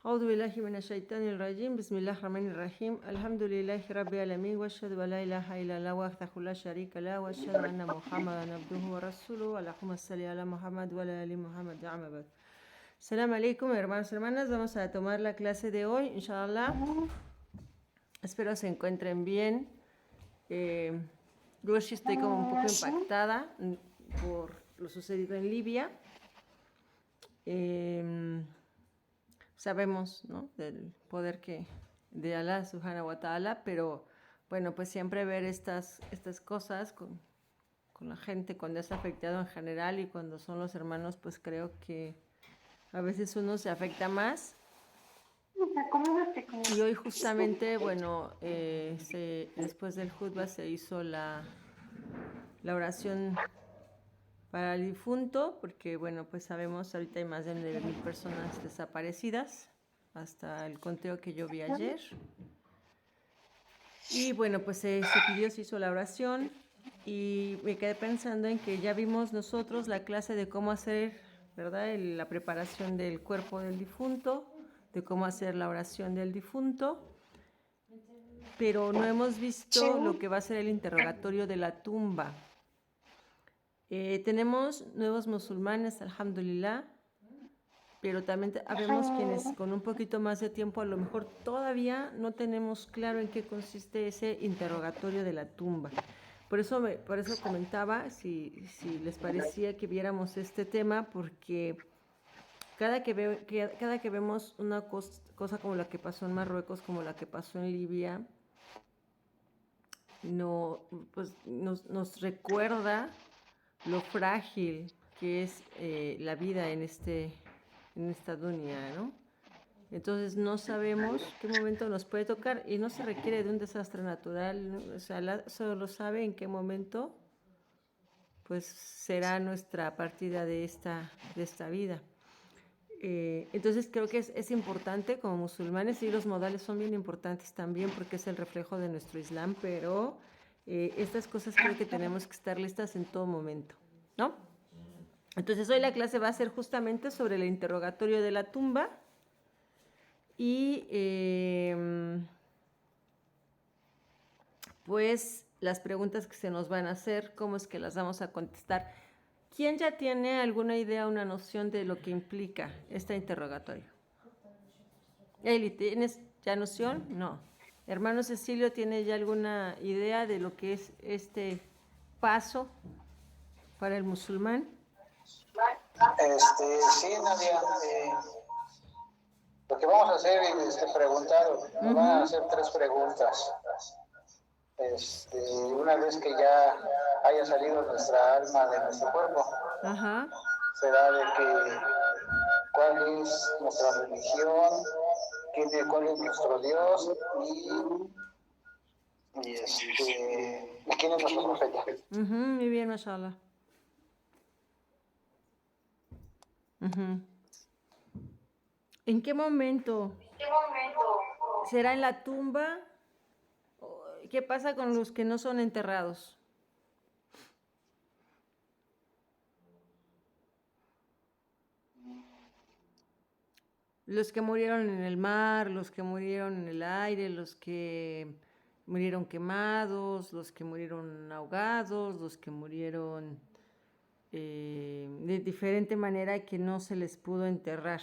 أعوذ بالله من الشيطان الرجيم بسم الله الرحمن الرحيم الحمد لله رب العالمين وأشهد أن لا إله إلا الله وحده لا شريك له وأشهد أن محمدا عبده ورسوله اللهم صل على محمد وعلى آل محمد أما بعد. Salam alaikum, hermanos y hermanas. Vamos a tomar la clase de hoy, inshallah. Espero se encuentren bien. Yo sí estoy como un poco impactada por lo sucedido en Libia. Sabemos, ¿no?, del poder de Allah subhanahu wa ta'ala, pero bueno, pues siempre ver estas cosas con la gente cuando es afectado en general y cuando son los hermanos, pues creo que a veces uno se afecta más. Y hoy justamente, bueno, después del khutbah se hizo la oración para el difunto, porque bueno, pues sabemos, ahorita hay más de 9,000 personas desaparecidas, hasta el conteo que yo vi ayer. Y bueno, pues se pidió, se hizo la oración y me quedé pensando en que ya vimos nosotros la clase de cómo hacer, ¿verdad?, la preparación del cuerpo del difunto, de cómo hacer la oración del difunto, pero no hemos visto lo que va a ser el interrogatorio de la tumba. Tenemos nuevos musulmanes, alhamdulillah, pero también habemos quienes con un poquito más de tiempo a lo mejor todavía no tenemos claro en qué consiste ese interrogatorio de la tumba. Por eso comentaba si les parecía que viéramos este tema, porque cada que vemos una cosa como la que pasó en Marruecos, como la que pasó en Libia, pues nos recuerda lo frágil que es la vida en esta dunya, ¿no? Entonces no sabemos qué momento nos puede tocar y no se requiere de un desastre natural, ¿no? O sea, Allah solo sabe en qué momento pues será nuestra partida de esta vida. Entonces creo que es importante como musulmanes, y los modales son bien importantes también porque es el reflejo de nuestro Islam, pero estas cosas creo que tenemos que estar listas en todo momento, ¿no? Entonces hoy la clase va a ser justamente sobre el interrogatorio de la tumba y pues las preguntas que se nos van a hacer, cómo es que las vamos a contestar. ¿Quién ya tiene alguna idea, una noción de lo que implica este interrogatorio? Eli, ¿tienes ya noción? No. Hermano Cecilio, ¿tiene ya alguna idea de lo que es este paso para el musulmán? Sí, Nadia. Lo que vamos a hacer es preguntar, nos van a hacer 3 preguntas. Una vez que ya haya salido nuestra alma de nuestro cuerpo, será de que cuál es nuestra religión, cuál es nuestro Dios y quién es nuestro profeta. Muy bien, mashallah. ¿En qué momento? ¿Será en la tumba? ¿Qué pasa con los que no son enterrados? Los que murieron en el mar, los que murieron en el aire, los que murieron quemados, los que murieron ahogados, los que murieron de diferente manera y que no se les pudo enterrar.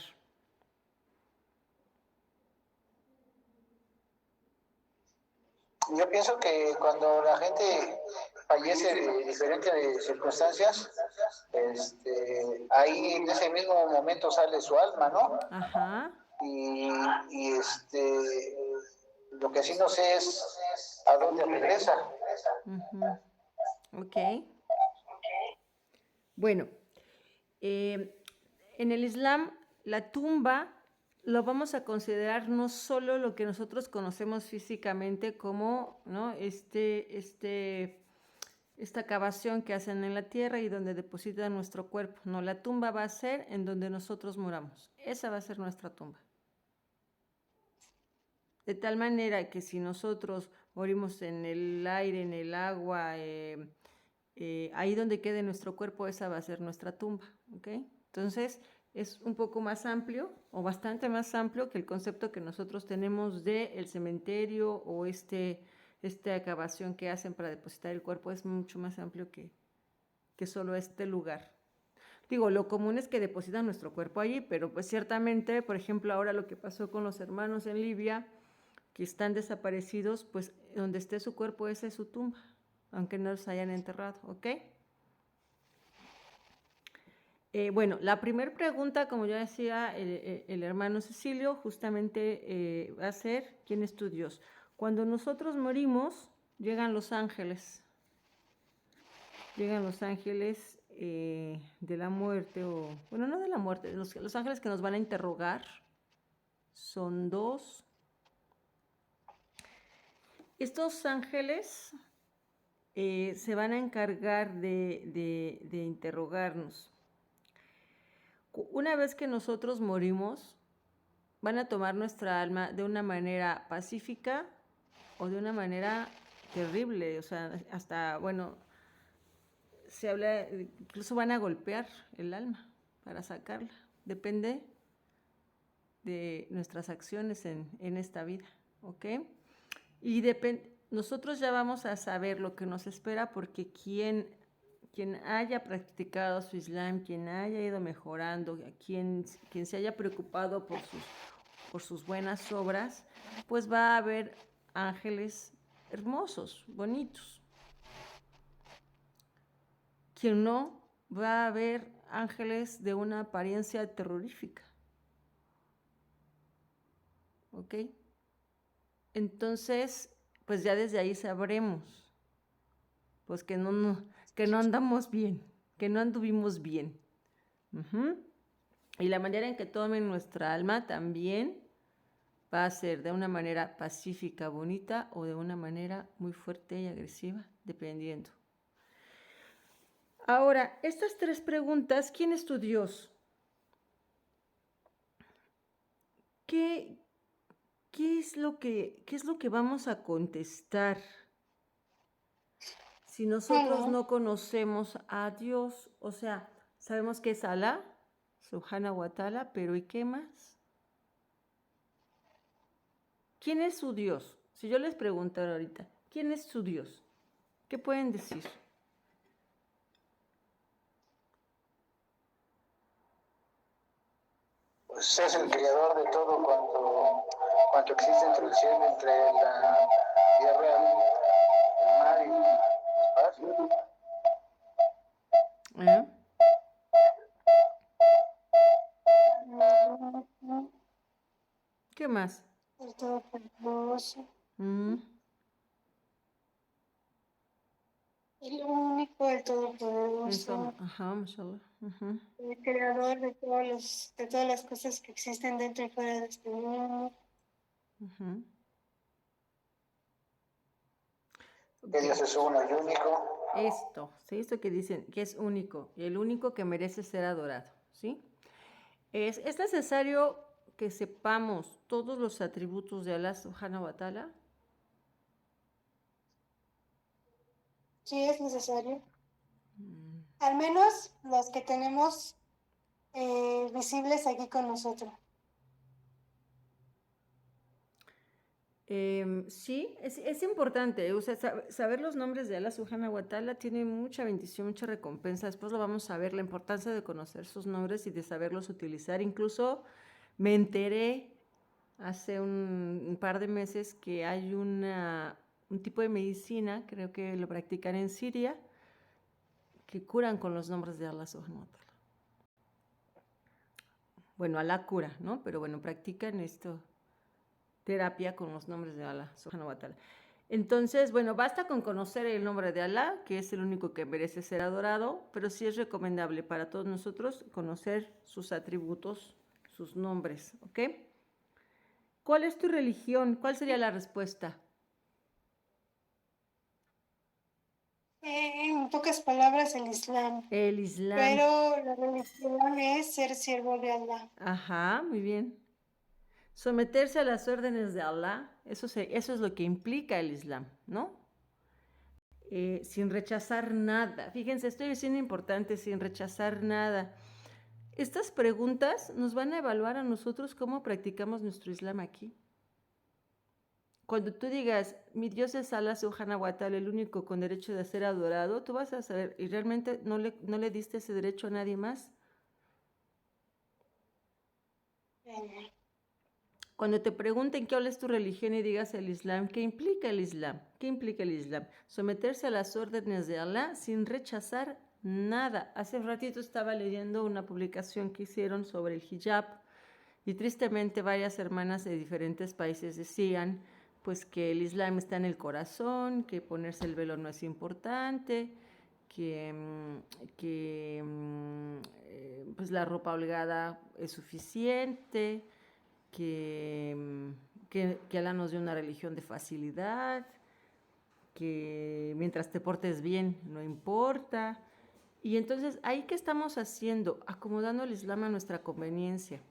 Yo pienso que cuando la gente fallece de diferentes circunstancias, ahí en ese mismo momento sale su alma, ¿no? Ajá. Y lo que sí no sé es a dónde regresa. Ok. Bueno, en el Islam la tumba lo vamos a considerar no solo lo que nosotros conocemos físicamente como, ¿no?, esta cavación que hacen en la tierra y donde depositan nuestro cuerpo. No, la tumba va a ser en donde nosotros muramos. Esa va a ser nuestra tumba. De tal manera que si nosotros morimos en el aire, en el agua, ahí donde quede nuestro cuerpo, esa va a ser nuestra tumba, ¿ok? Entonces, es un poco más amplio o bastante más amplio que el concepto que nosotros tenemos de el cementerio o esta excavación que hacen para depositar el cuerpo. Es mucho más amplio que solo este lugar. Digo, lo común es que depositan nuestro cuerpo allí, pero pues ciertamente, por ejemplo, ahora lo que pasó con los hermanos en Libia, que están desaparecidos, pues donde esté su cuerpo, esa es su tumba, aunque no los hayan enterrado, ¿ok? Bueno, la primera pregunta, como ya decía el hermano Cecilio, justamente va a ser, ¿quién es tu Dios? Cuando nosotros morimos, llegan los ángeles. Llegan los ángeles de la muerte, o bueno, no de la muerte, los ángeles que nos van a interrogar son 2. Estos ángeles se van a encargar de interrogarnos. Una vez que nosotros morimos, van a tomar nuestra alma de una manera pacífica o de una manera terrible, o sea, hasta, bueno, se habla, incluso van a golpear el alma para sacarla, depende de nuestras acciones en esta vida, ¿ok? Y nosotros ya vamos a saber lo que nos espera porque quien haya practicado su Islam, quien haya ido mejorando, quien se haya preocupado por sus buenas obras, pues va a haber ángeles hermosos, bonitos. Quien no, va a haber ángeles de una apariencia terrorífica. ¿Ok? Entonces, pues ya desde ahí sabremos, pues que no andamos bien, que no anduvimos bien. Y la manera en que tomen nuestra alma también va a ser de una manera pacífica, bonita, o de una manera muy fuerte y agresiva, dependiendo. Ahora, estas 3 preguntas, ¿quién es tu Dios? ¿Qué es lo que vamos a contestar si nosotros no conocemos a Dios? O sea, sabemos que es Alá, Subhanahu wa Ta'ala, pero ¿y qué más? ¿Quién es su Dios? Si yo les preguntara ahorita, ¿quién es su Dios? ¿Qué pueden decir? Pues es el creador de todo cuanto existe entre el cielo, entre la tierra, el mar y el espacio. ¿Qué más? El Todopoderoso. El único, el Todopoderoso. Eso, mashallah. El creador de todas las cosas que existen dentro y fuera de este mundo. Que Dios es uno y único. Esto que dicen, que es único, y el único que merece ser adorado, ¿sí? Es necesario que sepamos todos los atributos de Allah Subhanahu wa Ta'ala. Sí, es necesario. Al menos los que tenemos visibles aquí con nosotros. Sí, es importante, o sea, saber los nombres de Allah Subhanahu wa Ta'ala tiene mucha bendición, mucha recompensa. Después lo vamos a ver, la importancia de conocer sus nombres y de saberlos utilizar. Incluso me enteré hace un par de meses que hay un tipo de medicina, creo que lo practican en Siria, que curan con los nombres de Allah Subhanahu wa Ta'ala. Bueno, Allah cura, ¿no? Pero bueno, practican esto, terapia con los nombres de Allah Subhanahu wa Ta'ala. Entonces, bueno, basta con conocer el nombre de Allah, que es el único que merece ser adorado, pero sí es recomendable para todos nosotros conocer sus atributos, sus nombres, ¿ok? ¿Cuál es tu religión? ¿Cuál sería la respuesta? En pocas palabras, el Islam. El Islam. Pero la religión es ser siervo de Allah. Ajá, muy bien. Someterse a las órdenes de Allah, eso es lo que implica el Islam, ¿no? Sin rechazar nada. Fíjense, esto es bien importante, sin rechazar nada. estas preguntas nos van a evaluar a nosotros cómo practicamos nuestro Islam aquí. Cuando tú digas, mi Dios es Allah Subhanahu wa Ta'ala, el único con derecho de ser adorado, tú vas a saber, y realmente no le diste ese derecho a nadie más. Cuando te pregunten qué es tu religión y digas el Islam, ¿qué implica el Islam? ¿Qué implica el Islam? Someterse a las órdenes de Allah sin rechazar nada. Hace un ratito estaba leyendo una publicación que hicieron sobre el hijab y tristemente varias hermanas de diferentes países decían pues que el Islam está en el corazón, que ponerse el velo no es importante, pues la ropa holgada es suficiente, que Allah nos dio una religión de facilidad, que mientras te portes bien no importa. Y entonces, ¿ahí qué estamos haciendo? Acomodando el Islam a nuestra conveniencia.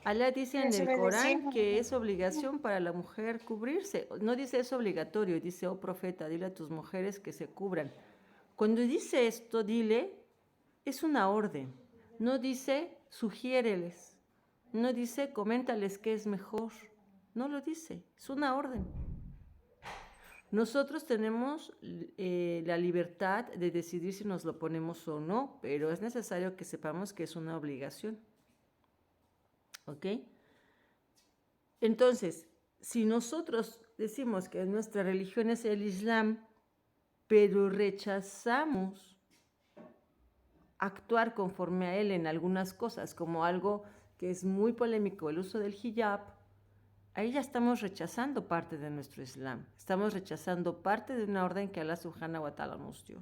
Allah dice en el Corán que es obligación para la mujer cubrirse. No dice es obligatorio, dice, oh profeta, dile a tus mujeres que se cubran. Cuando dice esto, dile, es una orden. No dice, sugiéreles. No dice, coméntales qué es mejor. No lo dice, es una orden. Nosotros tenemos la libertad de decidir si nos lo ponemos o no, pero es necesario que sepamos que es una obligación. ¿Ok? Entonces, si nosotros decimos que nuestra religión es el Islam, pero rechazamos actuar conforme a él en algunas cosas, como algo que es muy polémico, el uso del hijab, ahí ya estamos rechazando parte de nuestro Islam. Estamos rechazando parte de una orden que Allah Subhanahu wa Ta'ala nos dio.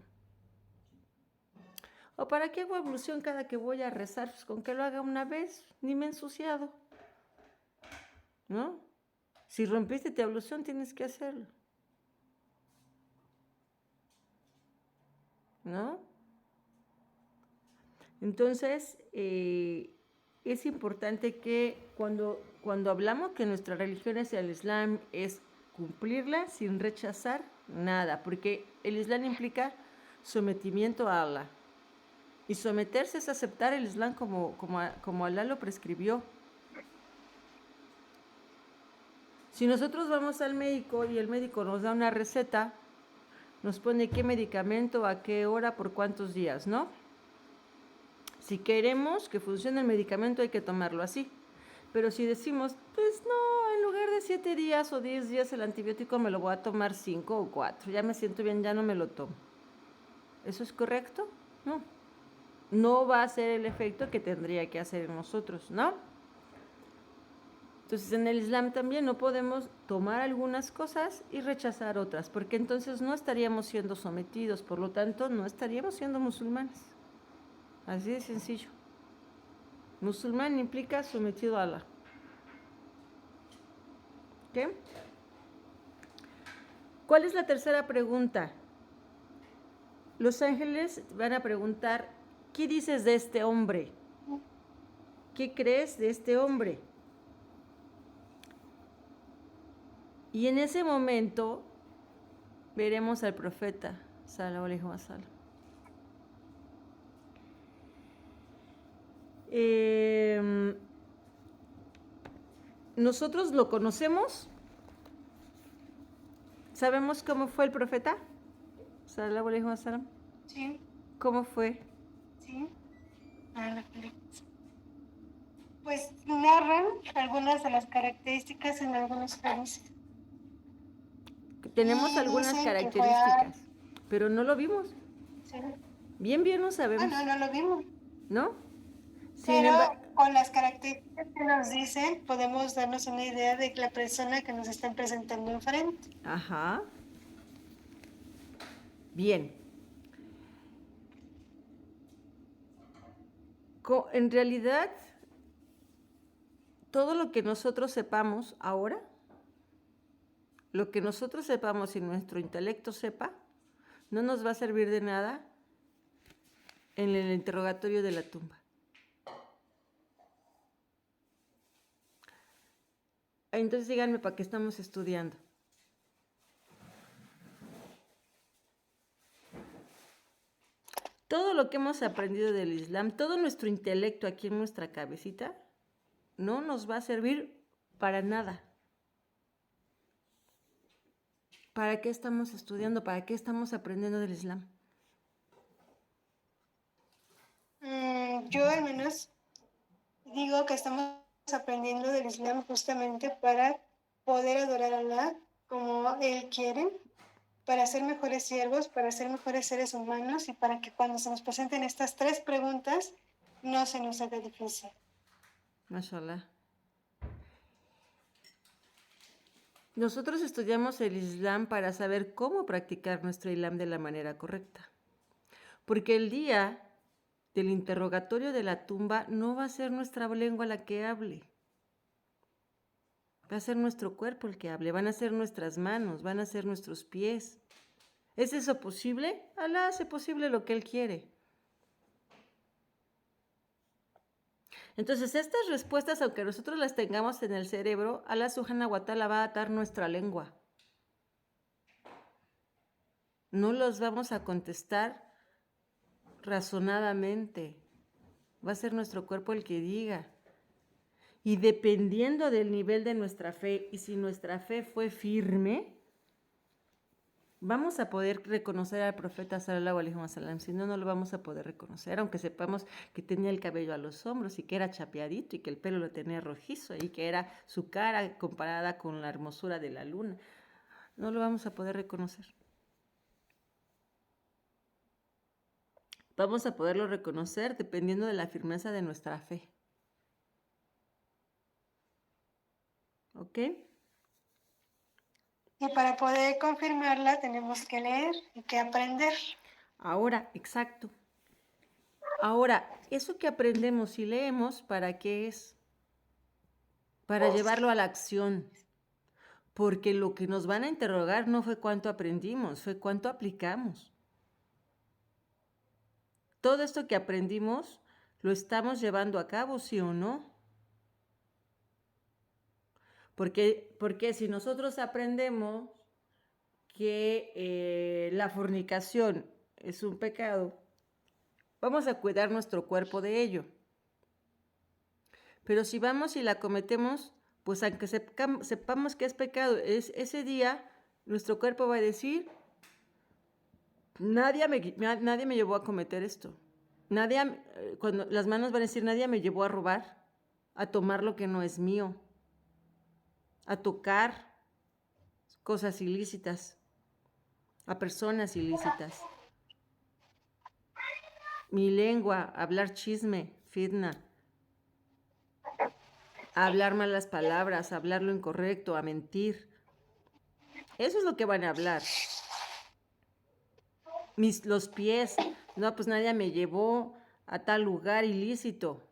¿O para qué hago ablución cada que voy a rezar? Pues con que lo haga una vez, ni me he ensuciado. ¿No? Si rompiste tu ablución, tienes que hacerlo. ¿No? Entonces, es importante que cuando hablamos que nuestra religión es el Islam, es cumplirla sin rechazar nada, porque el Islam implica sometimiento a Allah. Y someterse es aceptar el Islam como Allah lo prescribió. Si nosotros vamos al médico y el médico nos da una receta, nos pone qué medicamento, a qué hora, por cuántos días, ¿no? Si queremos que funcione el medicamento hay que tomarlo así. Pero si decimos, pues no, en lugar de 7 días o 10 días el antibiótico me lo voy a tomar 5 o 4, ya me siento bien, ya no me lo tomo. ¿Eso es correcto? No. No va a hacer el efecto que tendría que hacer en nosotros, ¿no? Entonces en el Islam también no podemos tomar algunas cosas y rechazar otras, porque entonces no estaríamos siendo sometidos, por lo tanto no estaríamos siendo musulmanes. Así de sencillo. Musulmán implica sometido a Allah. ¿Qué? ¿Cuál es la tercera pregunta? Los ángeles van a preguntar, ¿qué dices de este hombre? ¿Qué crees de este hombre? Y en ese momento veremos al profeta, sallallahu alaihi wasallam. ¿Nosotros lo conocemos? ¿Sabemos cómo fue el profeta? Sallallahu alaihi wasallam. Sí. ¿Cómo fue? Sí. Pues narran algunas de las características en algunos países. Tenemos algunas características, pero no lo vimos. Sí. Bien no sabemos. No lo vimos. ¿No? Pero con las características que nos dicen, podemos darnos una idea de la persona que nos están presentando enfrente. Ajá. Bien. En realidad, todo lo que nosotros sepamos ahora, lo que nosotros sepamos y nuestro intelecto sepa, no nos va a servir de nada en el interrogatorio de la tumba. Entonces díganme para qué estamos estudiando. Todo lo que hemos aprendido del Islam, todo nuestro intelecto aquí en nuestra cabecita, no nos va a servir para nada. ¿Para qué estamos estudiando? ¿Para qué estamos aprendiendo del Islam? Yo al menos digo que estamos aprendiendo del Islam justamente para poder adorar a Allah como Él quiere, para ser mejores siervos, para ser mejores seres humanos y para que cuando se nos presenten estas 3 preguntas no se nos haga difícil. Mashallah. Nosotros estudiamos el Islam para saber cómo practicar nuestro Islam de la manera correcta. Porque el día del interrogatorio de la tumba no va a ser nuestra lengua la que hable. Va a ser nuestro cuerpo el que hable, van a ser nuestras manos, van a ser nuestros pies. ¿Es eso posible? Allah hace posible lo que Él quiere. Entonces, estas respuestas, aunque nosotros las tengamos en el cerebro, Allah Subhanahu wa Ta'ala va a atar nuestra lengua. No los vamos a contestar razonadamente. Va a ser nuestro cuerpo el que diga. Y dependiendo del nivel de nuestra fe, y si nuestra fe fue firme, vamos a poder reconocer al profeta sallallahu alaihi wasallam. Si no, no lo vamos a poder reconocer, aunque sepamos que tenía el cabello a los hombros y que era chapeadito y que el pelo lo tenía rojizo y que era su cara comparada con la hermosura de la luna. No lo vamos a poder reconocer. Vamos a poderlo reconocer dependiendo de la firmeza de nuestra fe. ¿Ok? Y para poder confirmarla tenemos que leer y que aprender. Ahora, exacto. Ahora, eso que aprendemos y leemos, ¿para qué es? Para llevarlo a la acción. Porque lo que nos van a interrogar no fue cuánto aprendimos, fue cuánto aplicamos. Todo esto que aprendimos, ¿lo estamos llevando a cabo, sí o no? Porque si nosotros aprendemos que la fornicación es un pecado, vamos a cuidar nuestro cuerpo de ello. Pero si vamos y la cometemos, pues aunque sepamos que es pecado, ese día nuestro cuerpo va a decir, nadie me llevó a cometer esto. Cuando las manos van a decir, nadie me llevó a robar, a tomar lo que no es mío, a tocar cosas ilícitas, a personas ilícitas. Mi lengua, hablar chisme, fitna, a hablar malas palabras, a hablar lo incorrecto, a mentir. Eso es lo que van a hablar. Los pies, no, pues nadie me llevó a tal lugar ilícito,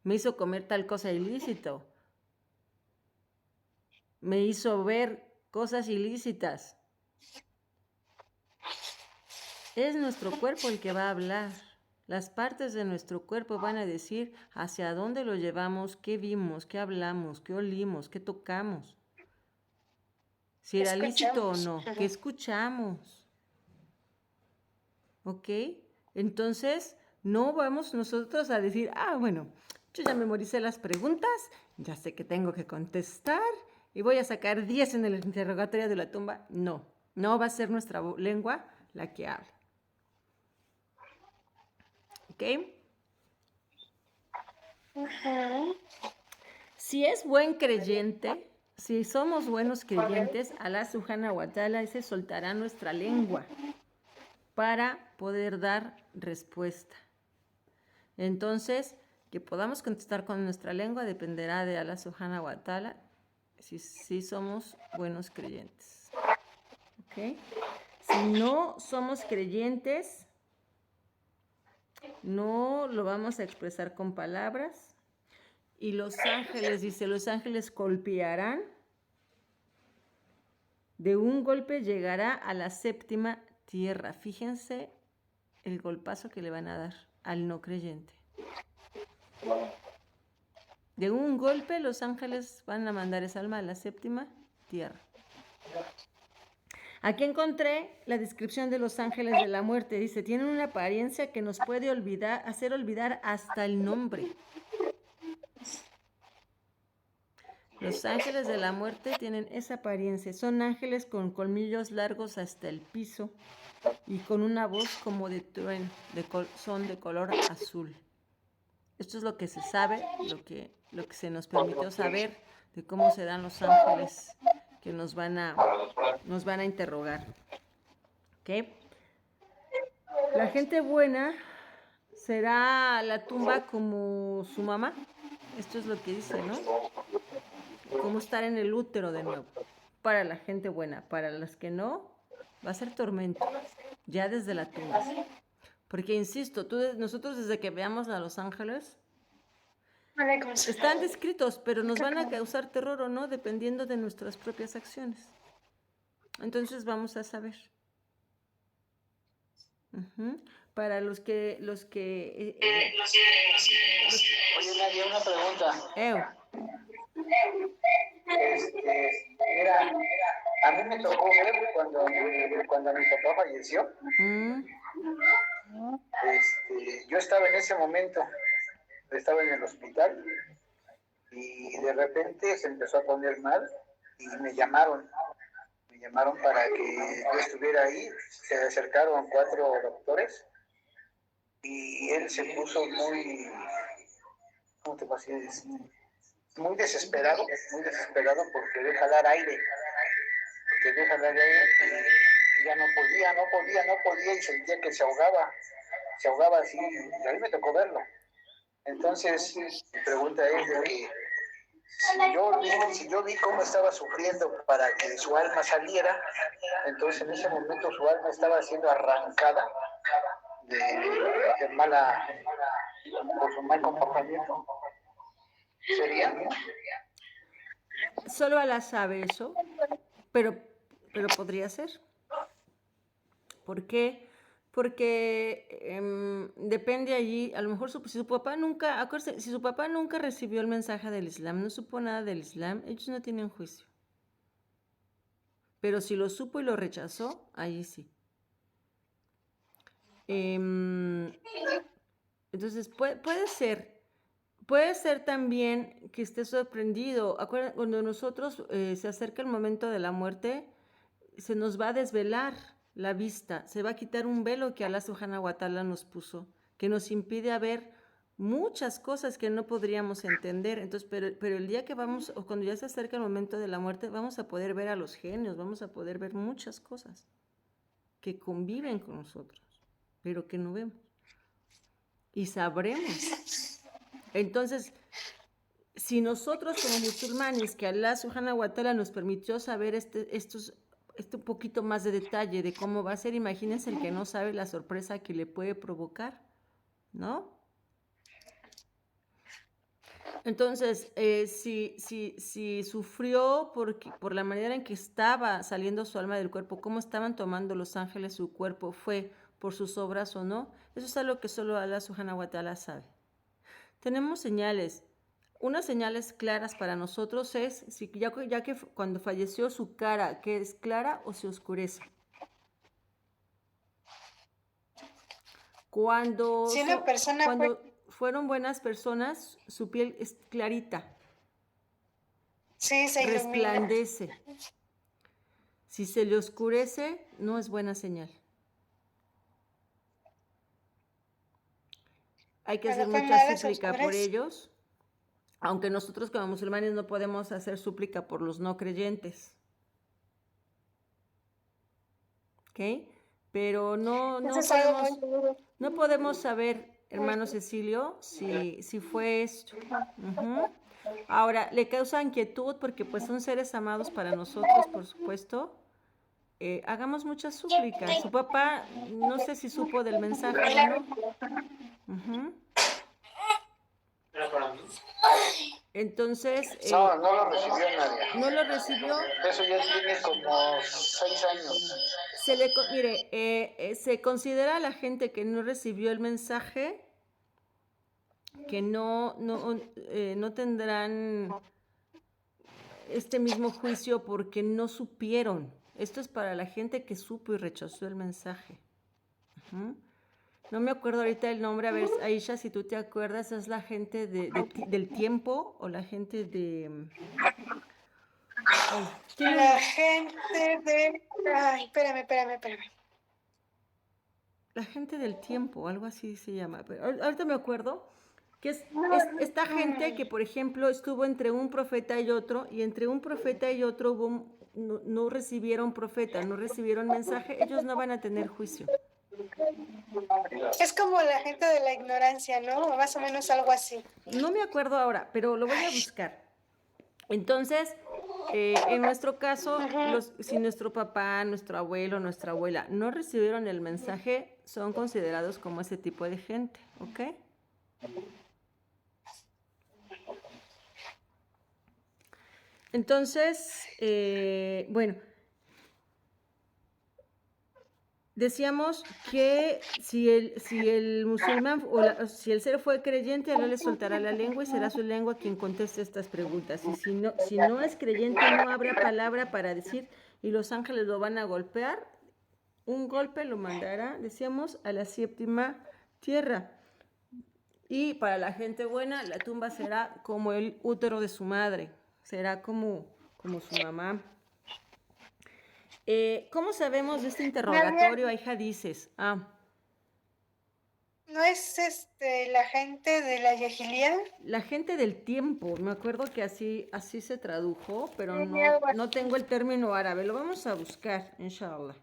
me hizo comer tal cosa ilícito, me hizo ver cosas ilícitas. Es nuestro cuerpo el que va a hablar. Las partes de nuestro cuerpo van a decir hacia dónde lo llevamos, qué vimos, qué hablamos, qué olimos, qué tocamos. Si era lícito o no, qué escuchamos. ¿Ok? Entonces, no vamos nosotros a decir, bueno, yo ya memoricé las preguntas, ya sé que tengo que contestar y voy a sacar 10 en el interrogatorio de la tumba. No, no va a ser nuestra lengua la que hable. ¿Ok? Si es buen creyente, si somos buenos creyentes, Allah Subhanahu wa Ta'ala se soltará nuestra lengua para poder dar respuesta. Entonces, que podamos contestar con nuestra lengua dependerá de Allah Subhanahu wa Ta'ala si somos buenos creyentes. ¿Ok? Si no somos creyentes, no lo vamos a expresar con palabras. Y los ángeles, dice, los ángeles golpearán. De un golpe llegará a la 7ª tierra. Fíjense el golpazo que le van a dar al no creyente. De un golpe los ángeles van a mandar esa alma a la 7ª tierra. Aquí encontré la descripción de los ángeles de la muerte. Dice, tienen una apariencia que nos puede hacer olvidar hasta el nombre. Los ángeles de la muerte tienen esa apariencia. Son ángeles con colmillos largos hasta el piso y con una voz como de trueno. Son de color azul. Esto es lo que se sabe, lo que se nos permitió saber de cómo serán los ángeles que nos van a interrogar. ¿Ok? La gente buena será la tumba como su mamá. Esto es lo que dice, ¿no? Como estar en el útero de nuevo. Para la gente buena. Para las que no, va a ser tormento. Ya desde la tumba. Porque, insisto, nosotros desde que veamos a los ángeles, están descritos, pero nos van a causar terror o no, dependiendo de nuestras propias acciones. Entonces vamos a saber. Para los que... Oye, Nadia, una pregunta. Mira, a mí me tocó ver cuando mi papá falleció. Yo estaba en ese momento, estaba en el hospital y de repente se empezó a poner mal y me llamaron para que yo estuviera ahí. Se acercaron 4 doctores y él se puso muy, ¿cómo te puedo decir? Muy desesperado porque deja dar aire, y ya no podía y sentía que se ahogaba así, y a mí me tocó verlo. Entonces, mi pregunta es de que si yo vi cómo estaba sufriendo para que su alma saliera, entonces en ese momento su alma estaba siendo arrancada por su mal comportamiento. ¿Sería? Solo Alá sabe eso, pero podría ser. ¿Por qué? Porque depende allí, a lo mejor si su papá nunca recibió el mensaje del Islam, no supo nada del Islam, ellos no tienen juicio. Pero si lo supo y lo rechazó, allí sí. Entonces, puede ser también que esté sorprendido. Acuérdense, cuando nosotros se acerca el momento de la muerte, se nos va a desvelar la vista, se va a quitar un velo que Allah Subhanahu wa Ta'ala nos puso, que nos impide ver muchas cosas que no podríamos entender. Entonces, pero el día que vamos, o cuando ya se acerca el momento de la muerte, vamos a poder ver a los genios, vamos a poder ver muchas cosas que conviven con nosotros, pero que no vemos. Y sabremos. Entonces, si nosotros como musulmanes, que Allah Subhanahu wa Ta'ala nos permitió saber un poquito más de detalle de cómo va a ser, imagínense el que no sabe la sorpresa que le puede provocar, ¿no? Entonces, si sufrió por la manera en que estaba saliendo su alma del cuerpo, cómo estaban tomando los ángeles su cuerpo, fue por sus obras o no, eso es algo que solo Allah Subhanahu wa Ta'ala sabe. Tenemos señales. Unas señales claras para nosotros es ya que cuando falleció su cara, que es clara o se oscurece. Cuando fueron buenas personas, su piel es clarita. Sí, se resplandece. Ilumina. Si se le oscurece, no es buena señal. Hay que hacer mucha súplica por ellos, aunque nosotros como musulmanes no podemos hacer súplica por los no creyentes. ¿Ok? Pero no podemos saber, hermano Cecilio, si fue esto. Ahora, le causa inquietud porque pues son seres amados para nosotros, por supuesto. Hagamos muchas súplicas. Su papá, no sé si supo del mensaje o no. Entonces... no lo recibió nadie. ¿No lo recibió? Eso ya tiene como 6 años. Se considera a la gente que no recibió el mensaje que no tendrán este mismo juicio porque no supieron. Esto es para la gente que supo y rechazó el mensaje. No me acuerdo ahorita el nombre. A ver, Aisha, si tú te acuerdas, ¿es la gente del tiempo o la gente de... La gente de... Ay, espérame. La gente del tiempo, algo así se llama. Pero ahorita me acuerdo que es esta gente que, por ejemplo, estuvo entre un profeta y otro, y entre un profeta y otro no recibieron profeta, no recibieron mensaje, ellos no van a tener juicio. Es como la gente de la ignorancia, ¿no? Más o menos algo así. No me acuerdo ahora, pero lo voy a buscar. Entonces, en nuestro caso, si nuestro papá, nuestro abuelo, nuestra abuela no recibieron el mensaje, son considerados como ese tipo de gente, ¿ok? Entonces, bueno, decíamos que si el musulmán si el ser fue creyente, Allah le soltará la lengua y será su lengua quien conteste estas preguntas. Y si no es creyente, no habrá palabra para decir y los ángeles lo van a golpear. Un golpe lo mandará, decíamos, a la séptima tierra. Y para la gente buena, la tumba será como el útero de su madre, será como su mamá. ¿Cómo sabemos de este interrogatorio? Hija, dices. ¿No es la gente de la Yejiliá? La gente del tiempo. Me acuerdo que así se tradujo, pero no tengo el término árabe. Lo vamos a buscar, inshallah.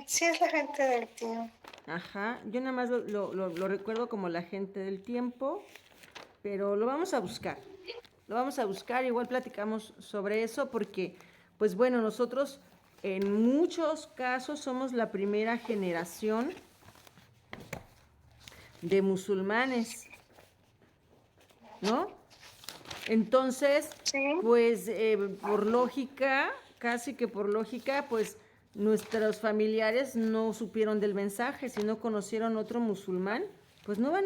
Sí, es la gente del tiempo. Ajá, yo nada más lo recuerdo como la gente del tiempo, pero lo vamos a buscar. Lo vamos a buscar, igual platicamos sobre eso porque, pues bueno, nosotros en muchos casos somos la primera generación de musulmanes, ¿no? Entonces, pues por lógica, casi que por lógica, pues nuestros familiares no supieron del mensaje, si no conocieron otro musulmán, pues no van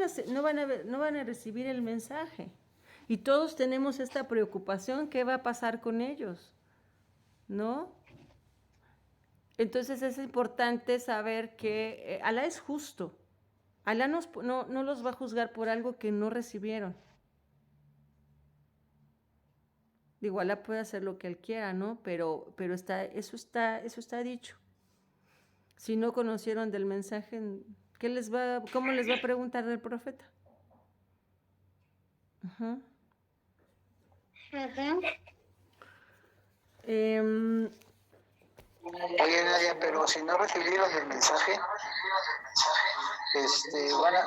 a recibir el mensaje. Y todos tenemos esta preocupación, ¿qué va a pasar con ellos? ¿No? Entonces es importante saber que Alá es justo. Alá no los va a juzgar por algo que no recibieron. Digo, Alá puede hacer lo que Él quiera, ¿no? Pero eso está dicho. Si no conocieron del mensaje, ¿cómo les va a preguntar del profeta? Oye, Nadia, pero si no recibieron el mensaje,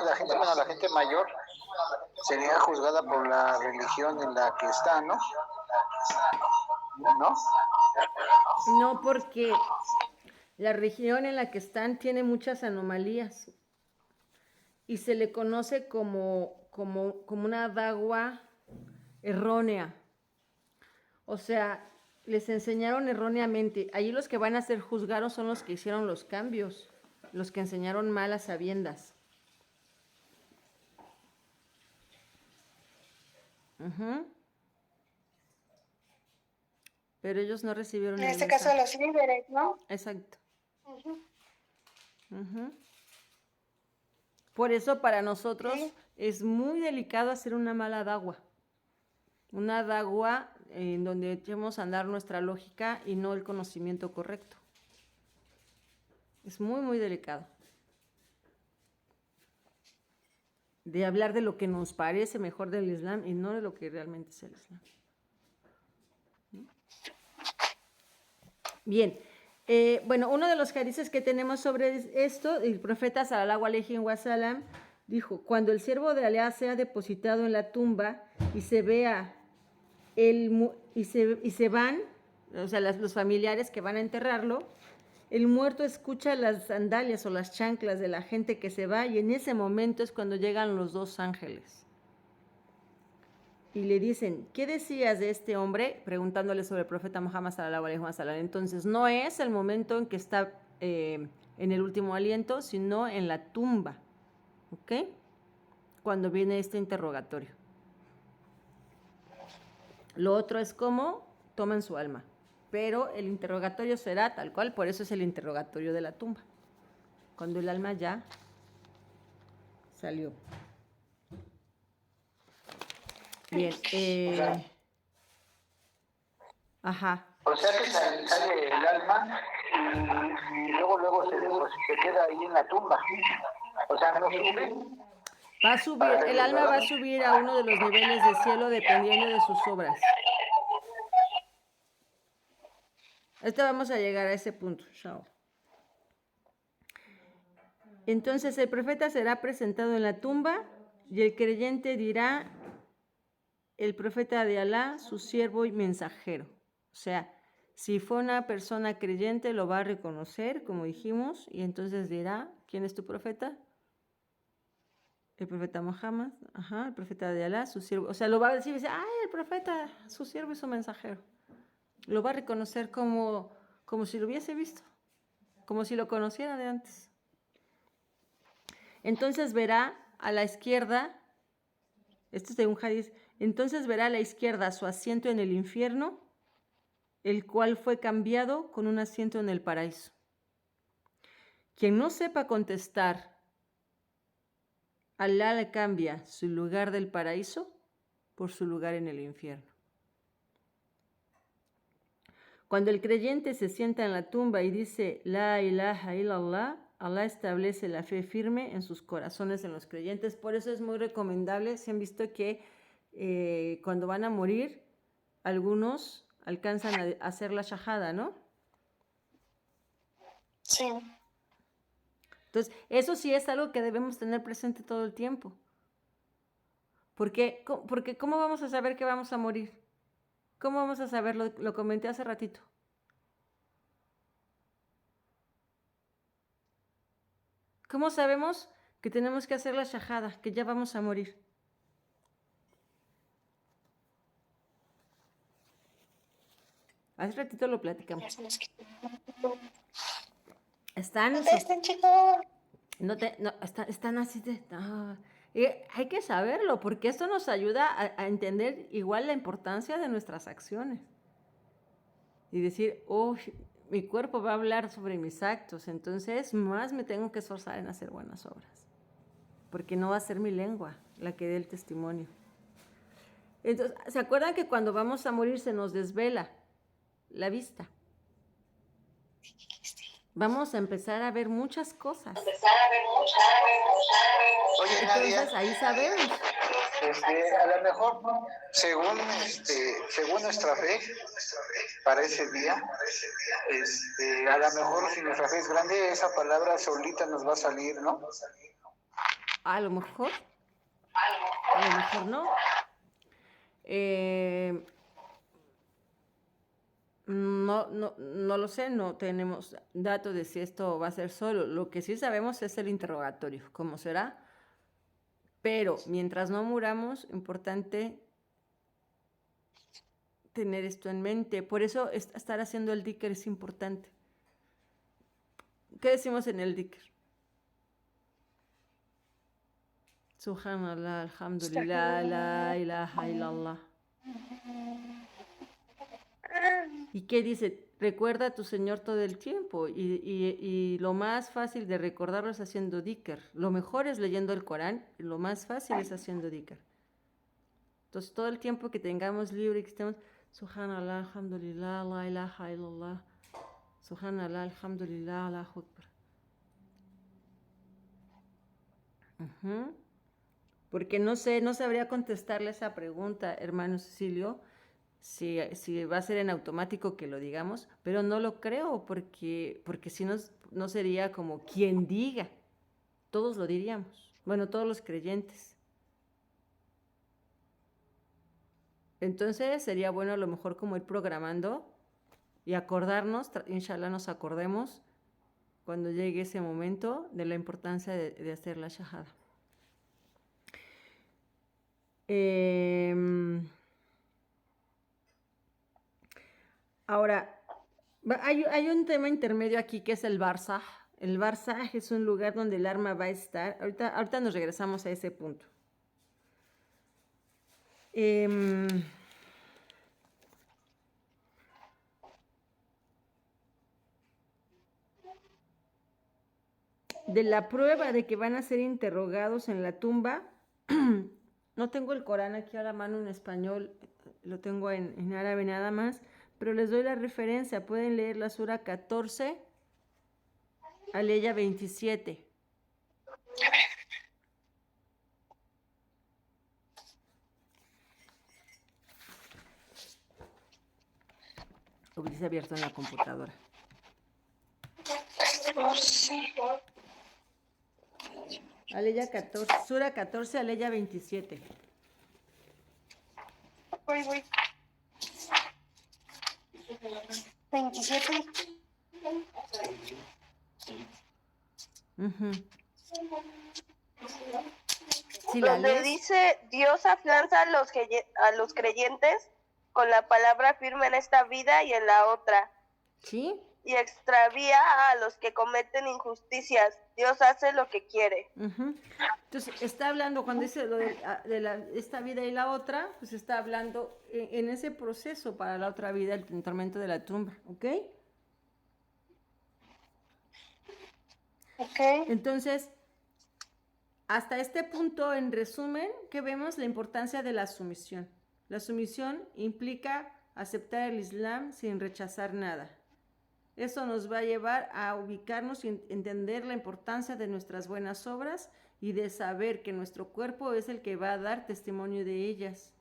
la gente mayor sería juzgada por la religión en la que está, ¿no? ¿No? No, porque la religión en la que están tiene muchas anomalías y se le conoce como una dagua errónea. O sea, les enseñaron erróneamente. Allí los que van a ser juzgados son los que hicieron los cambios, los que enseñaron mal a sabiendas. Pero ellos no recibieron en este caso los líderes, ¿no? Exacto. Por eso para nosotros es muy delicado hacer una mala dagua. Una dagua en donde echemos a andar nuestra lógica y no el conocimiento correcto. Es muy, muy delicado. De hablar de lo que nos parece mejor del Islam y no de lo que realmente es el Islam. Bien, bueno, uno de los hadices que tenemos sobre esto, el profeta sallallahu alaihi wasallam dijo: cuando el siervo de Alá sea depositado en la tumba y se vea y se van, o sea, los familiares que van a enterrarlo, el muerto escucha las sandalias o las chanclas de la gente que se va y en ese momento es cuando llegan los dos ángeles. Y le dicen: ¿qué decías de este hombre? Preguntándole sobre el profeta Muhammad sallallahu alaihi wasallam. Entonces no es el momento en que está en el último aliento, sino en la tumba, ¿ok? Cuando viene este interrogatorio. Lo otro es cómo toman su alma. pero el interrogatorio será tal cual, por eso es el interrogatorio de la tumba, cuando el alma ya salió. Bien. Ajá. O sea que sale el alma y luego se queda ahí en la tumba. O sea, no sube. Va a subir, el alma va a subir a uno de los niveles de cielo dependiendo de sus obras. Vamos a llegar a ese punto. Chao. Entonces el profeta será presentado en la tumba y el creyente dirá: el profeta de Alá, su siervo y mensajero. O sea, si fue una persona creyente, lo va a reconocer, como dijimos, y entonces dirá: ¿quién es tu profeta? El profeta Muhammad, el profeta de Alá, su siervo. O sea, lo va a decir y dice: ¡ay, el profeta, su siervo y su mensajero! Lo va a reconocer como si lo hubiese visto, como si lo conociera de antes. Entonces verá a la izquierda, esto es de un hadiz, entonces verá a la izquierda su asiento en el infierno, el cual fue cambiado con un asiento en el paraíso. Quien no sepa contestar, Alá le cambia su lugar del paraíso por su lugar en el infierno. Cuando el creyente se sienta en la tumba y dice La ilaha illallah, Alá establece la fe firme en sus corazones, en los creyentes. Por eso es muy recomendable. Se han visto que cuando van a morir, algunos alcanzan a hacer la shahada, ¿no? Sí. Entonces, eso sí es algo que debemos tener presente todo el tiempo. Porque ¿cómo vamos a saber que vamos a morir? ¿Cómo vamos a saberlo? Lo comenté hace ratito. ¿Cómo sabemos que tenemos que hacer la shahada, que ya vamos a morir? Hace ratito lo platicamos. Están chicos. Están así de... No. Hay que saberlo, porque esto nos ayuda a entender igual la importancia de nuestras acciones. Y decir, mi cuerpo va a hablar sobre mis actos, entonces más me tengo que esforzar en hacer buenas obras. Porque no va a ser mi lengua la que dé el testimonio. Entonces, ¿se acuerdan que cuando vamos a morir se nos desvela la vista? Vamos a empezar a ver muchas cosas. Oye, entonces Nadia, ahí sabemos. A lo mejor, según nuestra fe, para ese día, a lo mejor si nuestra fe es grande, esa palabra solita nos va a salir, ¿no? A lo mejor no. No lo sé, no tenemos datos de si esto va a ser solo. Lo que sí sabemos es el interrogatorio, cómo será. Pero mientras no muramos, importante tener esto en mente. Por eso estar haciendo el dhikr es importante. ¿Qué decimos en el dhikr? Subhanallah, alhamdulillah, la ilaha illallah. ¿Y qué dice? Recuerda a tu Señor todo el tiempo. Y lo más fácil de recordarlo es haciendo dhikr. Lo mejor es leyendo el Corán. Lo más fácil es haciendo dhikr. Entonces, todo el tiempo que tengamos libre, que estemos, Subhanallah, alhamdulillah, la ilaha illallah. Subhanallah, alhamdulillah, Allahu Akbar. Porque no sabría contestarle esa pregunta, hermano Cecilio, si va a ser en automático que lo digamos, pero no lo creo, porque si no sería como quien diga. Todos lo diríamos. Bueno, todos los creyentes. Entonces sería bueno a lo mejor como ir programando y acordarnos, inshallah nos acordemos cuando llegue ese momento de la importancia de hacer la shahada. Ahora, hay un tema intermedio aquí que es el barzaj. El barzaj es un lugar donde el alma va a estar. Ahorita nos regresamos a ese punto. de la prueba de que van a ser interrogados en la tumba. No tengo el Corán aquí a la mano en español, lo tengo en árabe nada más, pero les doy la referencia. Pueden leer la sura 14, aleya 27. Lo dice abierto en la computadora. Aleya 14, sura 14, aleya 27. Voy. 27. ¿Sí donde dice, Dios afianza a los creyentes con la palabra firme en esta vida y en la otra. ¿Sí? Y extravía a los que cometen injusticias. Dios hace lo que quiere. Entonces, está hablando, cuando dice lo de esta vida y la otra, pues está hablando en ese proceso para la otra vida, el tormento de la tumba, ¿ok? Ok. Entonces, hasta este punto, en resumen, que vemos la importancia de la sumisión. La sumisión implica aceptar el Islam sin rechazar nada. Eso nos va a llevar a ubicarnos y entender la importancia de nuestras buenas obras y de saber que nuestro cuerpo es el que va a dar testimonio de ellas.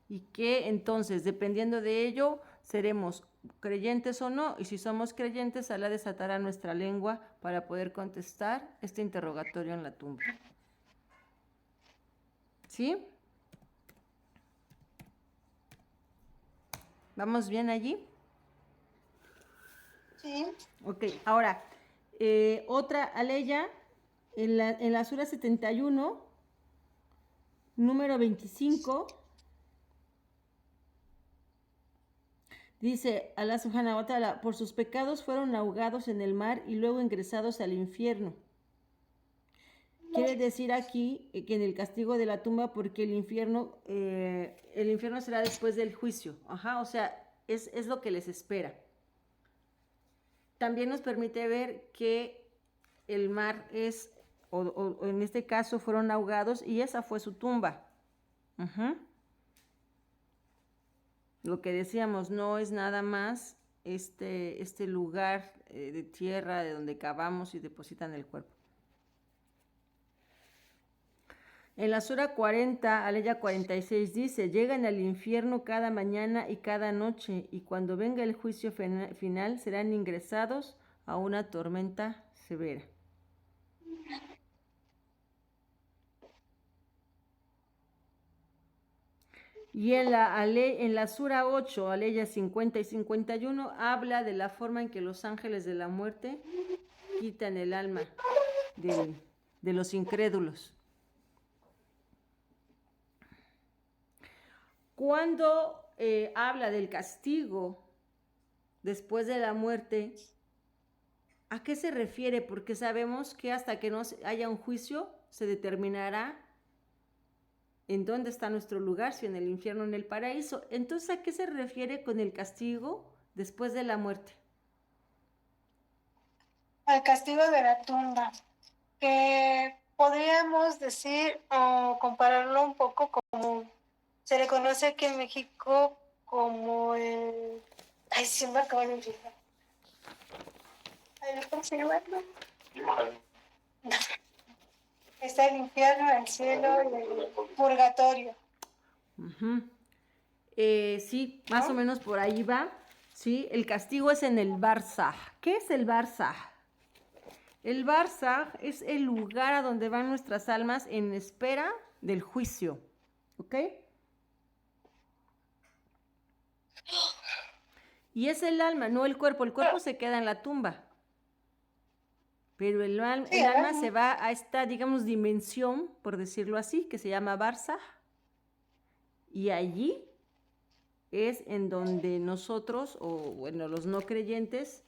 Y que entonces, dependiendo de ello, seremos creyentes o no. Y si somos creyentes, Alá desatará nuestra lengua para poder contestar este interrogatorio en la tumba. ¿Sí? ¿Vamos bien allí? Sí. Ok, ahora, otra aleya, en la sura 71, número 25, dice Alá subhanahu wa ta'ala, por sus pecados fueron ahogados en el mar y luego ingresados al infierno. Quiere decir aquí que en el castigo de la tumba, porque el infierno será después del juicio. O sea, es lo que les espera. También nos permite ver que el mar es, o en este caso fueron ahogados y esa fue su tumba. Lo que decíamos, no es nada más este lugar de tierra de donde cavamos y depositan el cuerpo. En la sura 40, aleya 46 dice, llegan al infierno cada mañana y cada noche, y cuando venga el juicio final serán ingresados a una tormenta severa. Y en la sura 8, aleya 50 y 51, habla de la forma en que los ángeles de la muerte quitan el alma de los incrédulos. Cuando habla del castigo después de la muerte, ¿a qué se refiere? Porque sabemos que hasta que no haya un juicio se determinará en dónde está nuestro lugar, si en el infierno o en el paraíso. Entonces, ¿a qué se refiere con el castigo después de la muerte? Al castigo de la tumba, que podríamos decir o compararlo un poco como se le conoce aquí en México como el... Ay, sí me acabo de olvidar. ¿Cómo se llama? No. Está el infierno, el cielo y el purgatorio. Sí, más o menos por ahí va. Sí, el castigo es en el Barzaj. ¿Qué es el Barzaj? El Barzaj es el lugar a donde van nuestras almas en espera del juicio. ¿Ok? Y es el alma, no el cuerpo. El cuerpo se queda en la tumba. Pero el alma se va a esta, digamos, dimensión, por decirlo así, que se llama Barzaj. Y allí es en donde nosotros, o bueno, los no creyentes,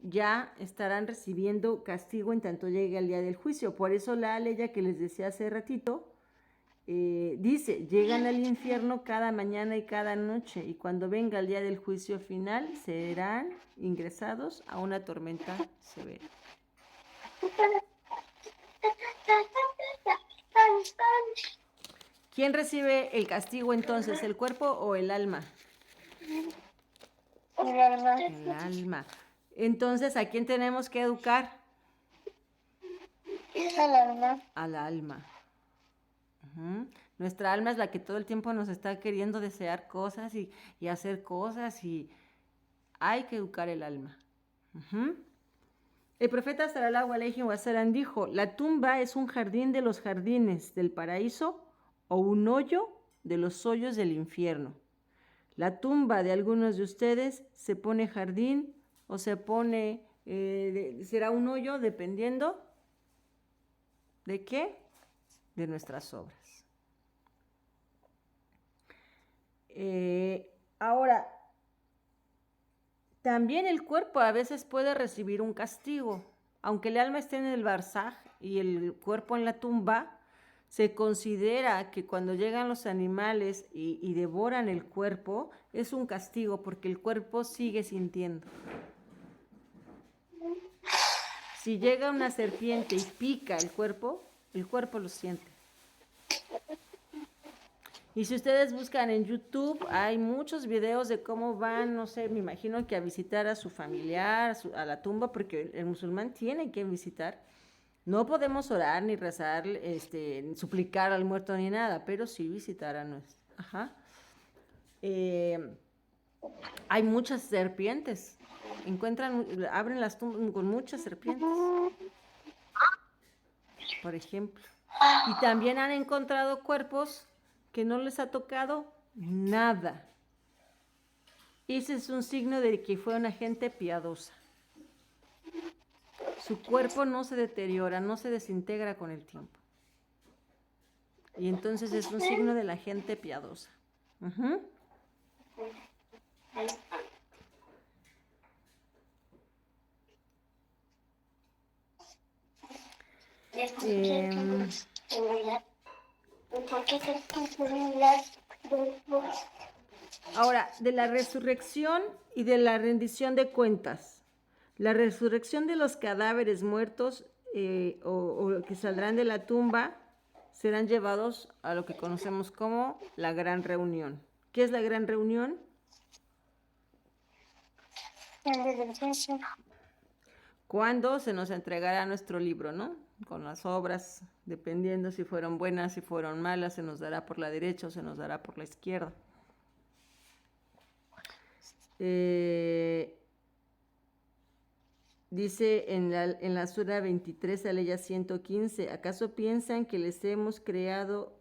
ya estarán recibiendo castigo en tanto llegue el día del juicio. Por eso la aleya que les decía hace ratito, dice, llegan al infierno cada mañana y cada noche, y cuando venga el día del juicio final, serán ingresados a una tormenta severa. ¿Quién recibe el castigo entonces, el cuerpo o el alma? El alma. El alma. Entonces, ¿a quién tenemos que educar? Al alma. Al alma. Nuestra alma es la que todo el tiempo nos está queriendo desear cosas y hacer cosas, y hay que educar el alma. El profeta Sallallahu Alaihi Wasallam dijo: la tumba es un jardín de los jardines del paraíso o un hoyo de los hoyos del infierno. La tumba de algunos de ustedes se pone jardín o se pone, será un hoyo, dependiendo de qué, de nuestras obras. Ahora, también el cuerpo a veces puede recibir un castigo. Aunque el alma esté en el barzaj y el cuerpo en la tumba, se considera que cuando llegan los animales y devoran el cuerpo, es un castigo porque el cuerpo sigue sintiendo. Si llega una serpiente y pica el cuerpo lo siente. Y si ustedes buscan en YouTube, hay muchos videos de cómo van, no sé, me imagino que a visitar a su familiar, a la tumba, porque el musulmán tiene que visitar. No podemos orar ni rezar, suplicar al muerto ni nada, pero sí visitar a nuestro. Hay muchas serpientes. Abren las tumbas con muchas serpientes, por ejemplo. Y también han encontrado cuerpos que no les ha tocado nada. Ese es un signo de que fue una gente piadosa. Su cuerpo no se deteriora, no se desintegra con el tiempo. Y entonces es un signo de la gente piadosa. Ahora, de la resurrección y de la rendición de cuentas. La resurrección de los cadáveres muertos o que saldrán de la tumba serán llevados a lo que conocemos como la gran reunión. ¿Qué es la gran reunión? Cuando se nos entregará nuestro libro, ¿no? Con las obras, dependiendo si fueron buenas, si fueron malas, se nos dará por la derecha o se nos dará por la izquierda. Dice en la Sura 23, aleya 115, ¿acaso piensan que les hemos creado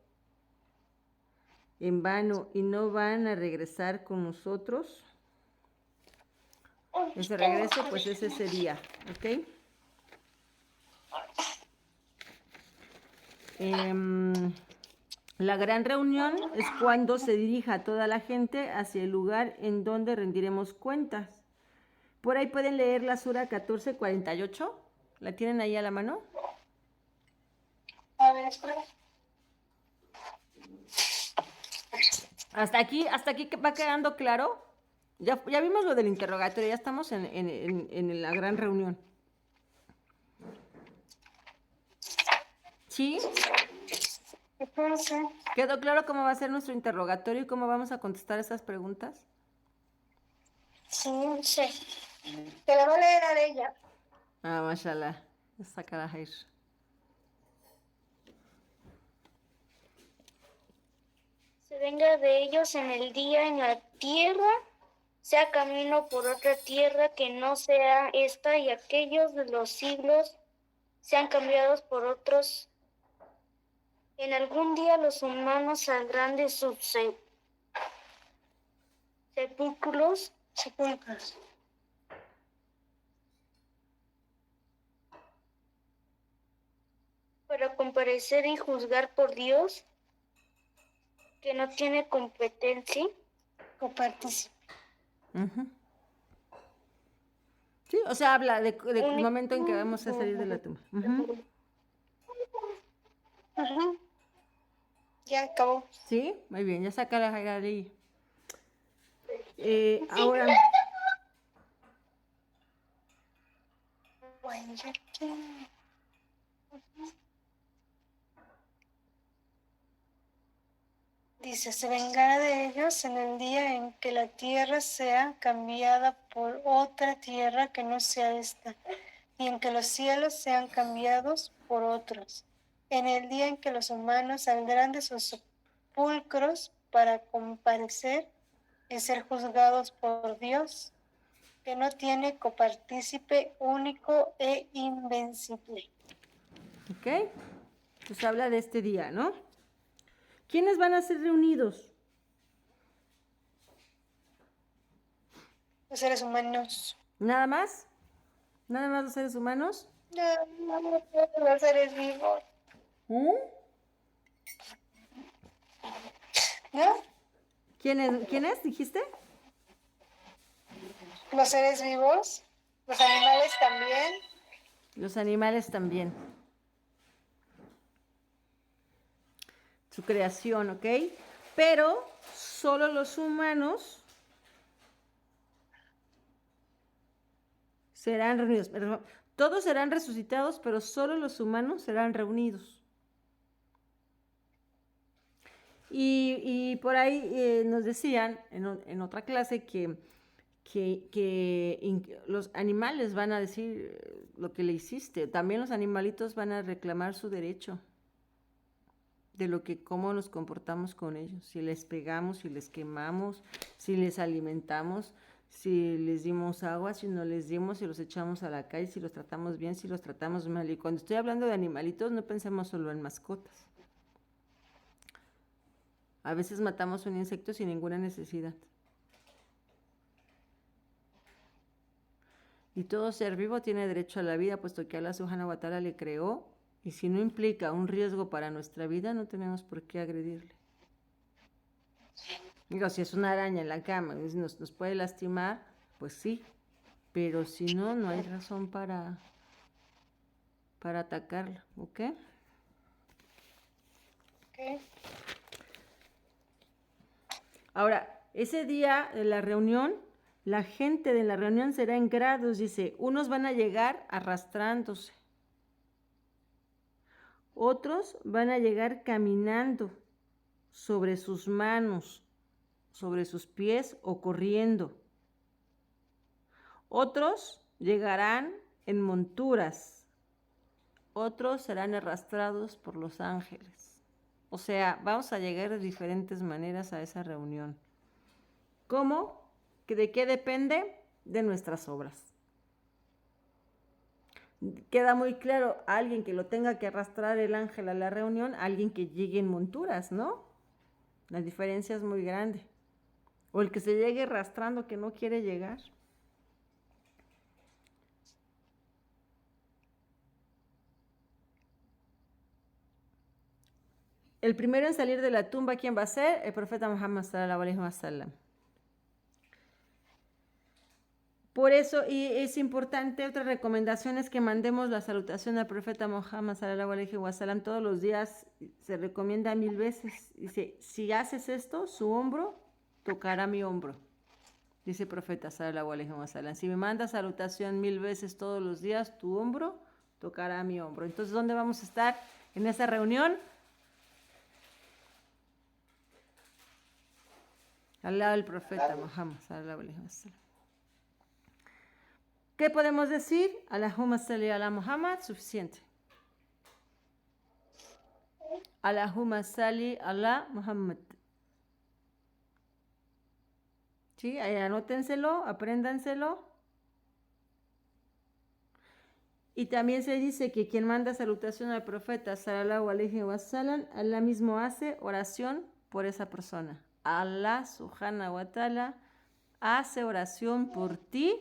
en vano y no van a regresar con nosotros? Ese regreso, pues ese sería, ¿ok? La gran reunión es cuando se dirija toda la gente hacia el lugar en donde rendiremos cuentas. Por ahí pueden leer la Sura 1448. ¿La tienen ahí a la mano? A ver, espera. Hasta aquí va quedando claro. Ya vimos lo del interrogatorio, ya estamos en la gran reunión. ¿Sí? ¿Quedó claro cómo va a ser nuestro interrogatorio y cómo vamos a contestar esas preguntas? Sí, sí. Te la voy a leer a ella. Ah, mashallah. Sacará Jair. Se venga de ellos en el día en la tierra, sea camino por otra tierra que no sea esta, y aquellos de los siglos sean cambiados por otros. En algún día los humanos saldrán de sus sepulcros para comparecer y juzgar por Dios, que no tiene competencia o participa. Sí, o sea, habla del momento en que vamos a salir de la tumba. Ya acabó. Sí, muy bien, ya saca la Jaira de ahí. Ahora. Dice, se vengará de ellos en el día en que la tierra sea cambiada por otra tierra que no sea esta, y en que los cielos sean cambiados por otros, en el día en que los humanos saldrán de sus sepulcros para comparecer y ser juzgados por Dios, que no tiene copartícipe, único e invencible. ¿Ok? Pues habla de este día, ¿no? ¿Quiénes van a ser reunidos? Los seres humanos. ¿Nada más? ¿Nada más los seres humanos? No, los seres vivos. ¿No? ¿Quiénes dijiste? Los seres vivos, los animales también. Los animales también. Su creación, ¿ok? Pero solo los humanos serán reunidos. Todos serán resucitados, pero solo los humanos serán reunidos. Y por ahí nos decían en otra clase que los animales van a decir lo que le hiciste. También los animalitos van a reclamar su derecho de cómo nos comportamos con ellos. Si les pegamos, si les quemamos, si les alimentamos, si les dimos agua, si no les dimos, si los echamos a la calle, si los tratamos bien, si los tratamos mal. Y cuando estoy hablando de animalitos, no pensemos solo en mascotas. A veces matamos un insecto sin ninguna necesidad. Y todo ser vivo tiene derecho a la vida, puesto que Allah Subhanahu wa Ta'ala le creó, y si no implica un riesgo para nuestra vida, no tenemos por qué agredirle. Digo, si es una araña en la cama, nos puede lastimar, pues sí, pero si no, no hay razón para atacarla, ¿ok? Okay. Ahora, ese día de la reunión, la gente de la reunión será en grados, dice, unos van a llegar arrastrándose, otros van a llegar caminando sobre sus manos, sobre sus pies o corriendo. Otros llegarán en monturas, otros serán arrastrados por los ángeles. O sea, vamos a llegar de diferentes maneras a esa reunión. ¿Cómo? ¿De qué depende? De nuestras obras. Queda muy claro, alguien que lo tenga que arrastrar el ángel a la reunión, alguien que llegue en monturas, ¿no? La diferencia es muy grande. O el que se llegue arrastrando que no quiere llegar. El primero en salir de la tumba, ¿quién va a ser? El profeta Muhammad sallallahu alaihi wasallam. Por eso, y es importante, otra recomendación es que mandemos la salutación al profeta Muhammad sallallahu alaihi wasallam todos los días. Se recomienda 1000 veces. Dice, si haces esto, su hombro tocará mi hombro. Dice el profeta sallallahu alaihi wasallam. Si me mandas salutación 1000 veces todos los días, tu hombro tocará mi hombro. Entonces, ¿dónde vamos a estar en esa reunión? Al lado del profeta Muhammad sallallahu alaihi wasallam. ¿Qué podemos decir? Allahumma salli ala Muhammad, suficiente. Allahumma salli ala Muhammad. ¿Sí? Ahí anótenselo, apréndanselo. Y también se dice que quien manda salutación al profeta sallallahu alaihi wasallam, Allah mismo hace oración por esa persona. Allah subhanahu wa ta'ala hace oración por ti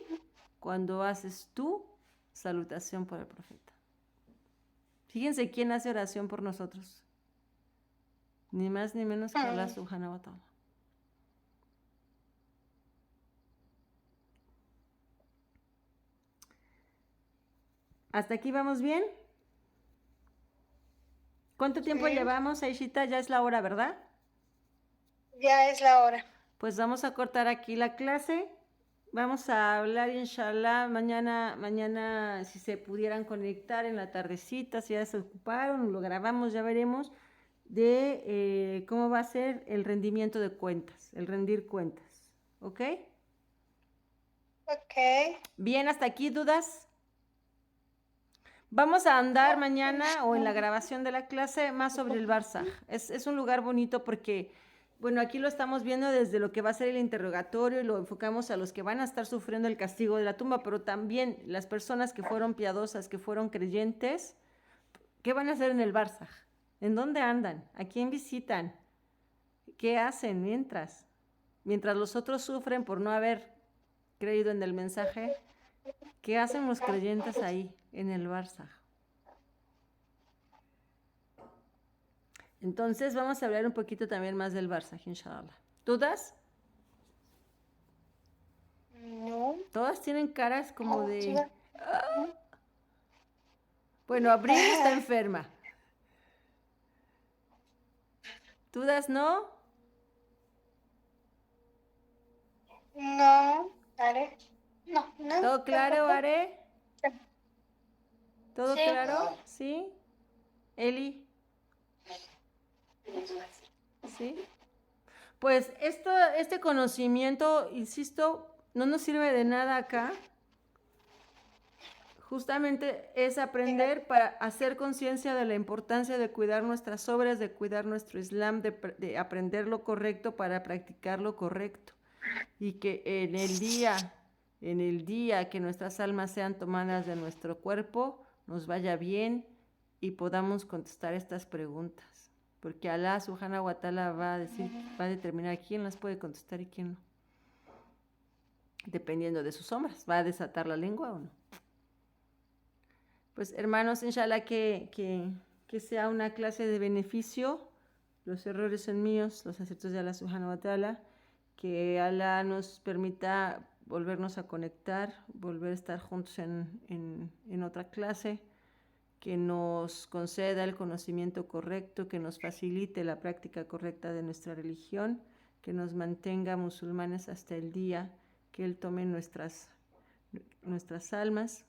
cuando haces tu salutación por el profeta. Fíjense quién hace oración por nosotros. Ni más ni menos que Allah subhanahu wa ta'ala. ¿Hasta aquí vamos bien? ¿Cuánto tiempo llevamos, Aishita? Ya es la hora, ¿verdad? Ya es la hora. Pues vamos a cortar aquí la clase. Vamos a hablar, inshallah, mañana si se pudieran conectar en la tardecita, si ya se ocuparon, lo grabamos, ya veremos. de cómo va a ser el rendimiento de cuentas, el rendir cuentas. ¿Ok? Ok. Bien, hasta aquí, ¿dudas? Vamos a andar mañana o en la grabación de la clase más sobre el Barzaj. Es un lugar bonito porque, bueno, aquí lo estamos viendo desde lo que va a ser el interrogatorio y lo enfocamos a los que van a estar sufriendo el castigo de la tumba, pero también las personas que fueron piadosas, que fueron creyentes, ¿qué van a hacer en el Barzaj? ¿En dónde andan? ¿A quién visitan? ¿Qué hacen mientras? Mientras los otros sufren por no haber creído en el mensaje, ¿qué hacen los creyentes ahí en el Barzaj? Entonces vamos a hablar un poquito también más del Barzaj, inshallah. ¿Dudas? No. Todas tienen caras como de... Bueno, Abril está enferma. ¿Dudas no? No. Are. No, no. ¿Todo claro, Are? ¿Todo Sí. claro? ¿Sí? ¿Eli? ¿Sí? Pues este conocimiento, insisto, no nos sirve de nada acá. Justamente es aprender para hacer conciencia de la importancia de cuidar nuestras obras, de cuidar nuestro Islam, de aprender lo correcto para practicar lo correcto. Y que en el día que nuestras almas sean tomadas de nuestro cuerpo, nos vaya bien y podamos contestar estas preguntas. Porque Alá Subhanahu wa Ta'ala va a determinar quién las puede contestar y quién no. Dependiendo de sus sombras, ¿va a desatar la lengua o no? Pues hermanos, inshallah que sea una clase de beneficio. Los errores son míos, los aciertos de Allah Subhanahu wa Ta'ala. Que Allah nos permita volvernos a conectar, volver a estar juntos en otra clase, que nos conceda el conocimiento correcto, que nos facilite la práctica correcta de nuestra religión, que nos mantenga musulmanes hasta el día que Él tome nuestras almas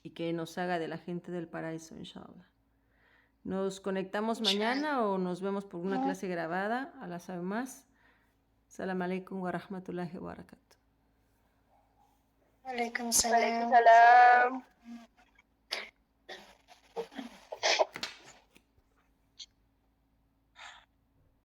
y que nos haga de la gente del paraíso, inshallah. Nos conectamos mañana o nos vemos por una clase grabada, Allah sabe más. Salam alaikum wa rahmatullahi wa barakatuh. Alaikum Alaikum salam. salam.